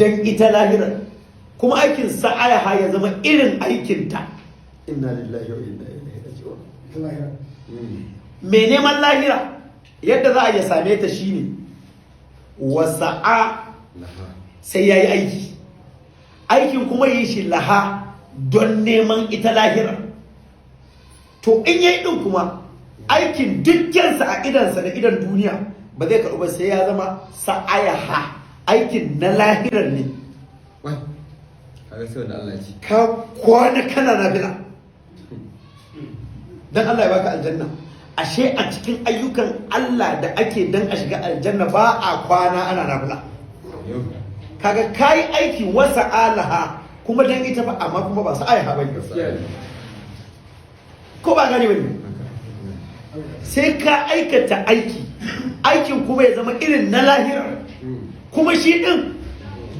dan ita lahira, kuma aikin sa'ayaha ya zama irin aikinta. Inna lillahi wa inna ilaihi raji'un. Me neman lahira yadda za a ya same ta shine wasa'a sai yayi aiki, aikin kuma yi shi laha don neman ita lahira. To in yayi din kuma aikin dukkansa a idansa da idan duniya ba zai karɓi ba, sai ya zama sa'ayaha, aikin na lahirar ne. Ka kwana kana nafila dan Allah ya baka aljanna. Ashe a cikin ayyukan Allah da ake dan a shiga aljanna ba a kwana ana nafila. Kaga kai aiki wasa alaha kuma dan ita ba, amma kuma ba sa'ayaha bane. Ko ba gane bane? Sai ka aikata aiki, aikin kuma ya zama irin na lahira, kuma shi din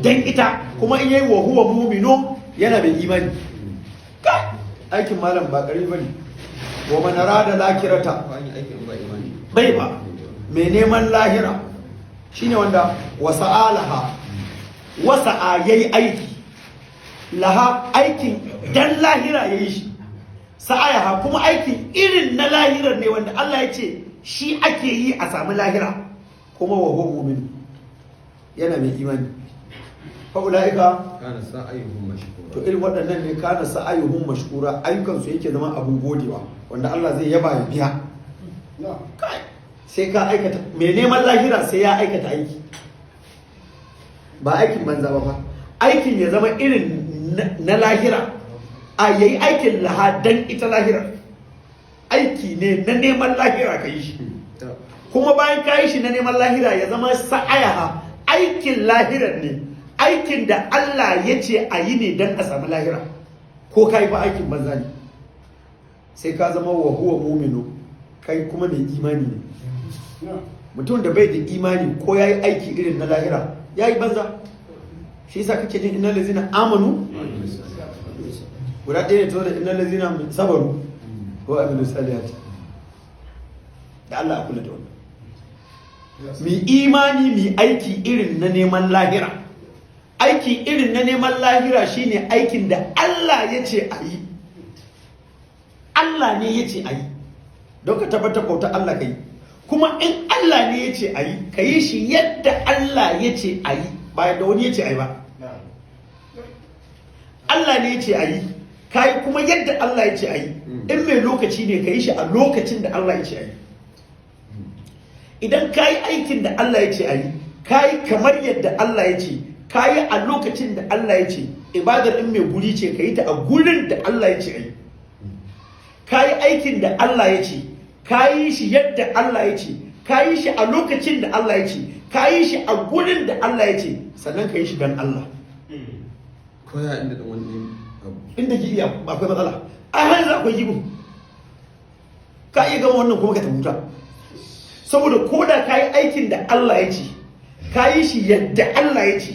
dan ita, kuma in yayi wa huwa mu'minu yana mai imani. Aikin malam ba ƙarfi bane. Wa man arada lakirata bai ba, mai neman lahira shine wanda wasa'alaha, wasa'a yayi aiki laha, aikin dan lahira yayi shi, sa'ayaha kuma aikin irin na lahirar ne wanda Allah ya ce shi ake yi a samu lahira, kuma wa huwa mu'min yana mai imani. Fa ulaika kana sa'ayuhum mashkura. To irin waɗannan ne kana sa'ayuhum mashkura, ayyukan su yake zama abun godewa wanda Allah zai yaba ya biya. Sai ka aikata, mai neman lahira sai ya aikata aiki, ba aikin banza ba fa, aikin ya zama irin na lahira, a yayi aikin laha dan ita lahira, aiki ne na neman lahira ka yi shi, kuma bayan ka yi shi na neman lahira ya zama sa'ayaha, aikin lahirar ne, aikin da Allah ya ce a yi ne dan a samu lahira, ko ka yi ba aikin banza ne. Sai ka zama wa huwa muminu, kai kuma mai imani ne. Mutum da bai da imani ko ya yi aiki irin na lahira ya yi banza. Shi yasa kake jin innal ladzina amanu guda ɗaya ne to da innal ladzina sabaru ko amilu salihati, da Allah a kula da wannan. Mi imani mi aiki irin na neman lahira. Aiki irin na neman lahira shine aikin da Allah ya ce a yi. Allah ne ya ce a yi, don ka tabbatar bauta Allah ka yi, kuma in Allah ne ya ce a yi, ka yi shi yadda Allah ya ce a yi, ba yadda wani ya ce a yi ba. Allah ne ya ce a yi, ka yi kuma yadda Allah ya ce a yi. In mai lokaci ne ka yi shi a lokacin da Allah ya ce a yi. Idan ka yi aikin da Allah ya ce a yi, ka yi kamar yadda Allah ya ce, ka yi a lokacin da Allah ya ce, ibadar in mai guri ce ka yi ta a gurin da Allah ya ce a yi. Ka yi aikin da Allah ya ce, ka yi shi yadda Allah ya ce, ka yi shi a lokacin da Allah ya ce, ka yi shi a gurin da Allah ya ce, sannan ka yi shi don Allah. Koya inda da wani abu. Inda ki iya akwai matsala. A hanzu akwai gibu. Ka iya gama wannan kuma ka tabuta. Saboda ko da ka yi aikin da Allah ya ce, ka yi shi yadda Allah ya ce,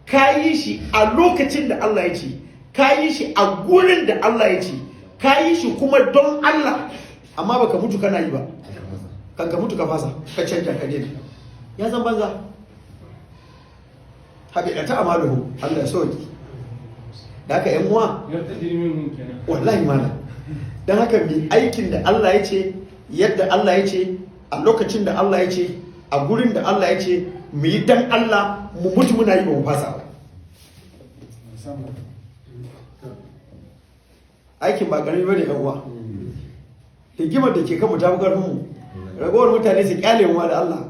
ka yi shi a lokacin da Allah ya ce, ka yi shi a gurin da Allah ya ce, ka yi shi kuma don Allah, amma baka mutu kana yi ba, kan ka mutu ka fasa, ka canja ka daina, ya zan banza. Haƙiƙata amaluhu, Allah ya sauki. Da haka yan uwa, wallahi mana, don haka mai aikin da Allah ya ce, yadda Allah ya ce, a lokacin da Allah ya ce, a gurin da Allah ya ce, mu yi dan Allah, mu mutu muna yi ba mu fasa ba. Aikin ba ƙarfi bane ɗan uwa. Rigimar da ke kanmu ta fi ƙarfin mu. Ragowar mutane su kyale mu da Allah.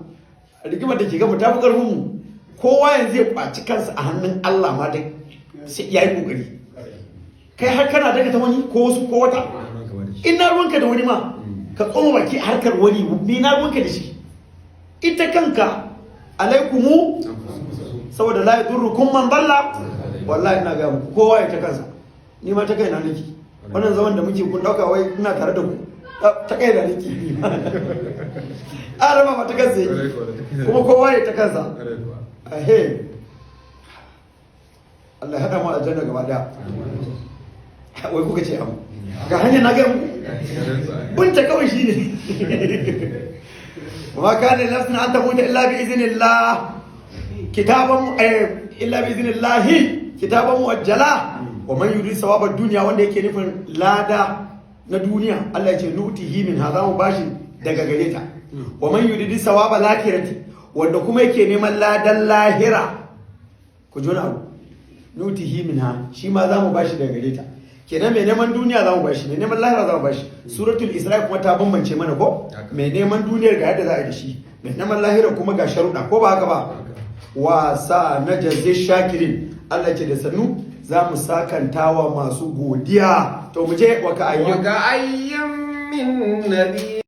Rigimar da ke kanmu ta fi ƙarfin mu. Kowa yanzu ya kwaci kansa a hannun Allah ma dai sai ya yi ƙoƙari. Kai har kana daga ta wani ko wasu ko wata. Ina ruwanka da wani ma ka tsoma baki a harkar wani, ni na ruwanka da shi. Ita kanka alaikumu saboda la yadurrukum man dalla, wallahi ina ga muku kowa ya ta kansa. Ni ma ta kai na nake. Wannan zaman da muke kun dauka wai ina tare da ku, ta kai da nake. Araba ma ta kansa yake, kuma kowa ya ta kansa. Ahe, Allah ya haɗa mu aljanna gaba daya. Wai kuka ce abu ga hanyar na ga muku bunta kawai shi ne. Wa kana nafsun an tamuta illa bi iznillah, kitaban illa bi idnillahi kitaban muajjala wa man yuri sawabad dunya wanda yake nufin lada na duniya Allah ya ce nutihi min hadha mu bashi daga gare ta wa man yuri sawabal akhirati wanda kuma yake neman ladan lahira ku jona abu nutihi minha shi ma za mu bashi daga gare ta kenan mai neman duniya za mu bashi mai neman lahira za mu bashi suratul isra kuma ta bambance mana ko mai neman duniyar ga yadda za a yi da shi mai neman lahira kuma ga sharuɗa ko ba haka ba wasa na jaze shakirin Allah ce da sannu za mu sakantawa masu godiya to mu je wa ka ayyan min nabi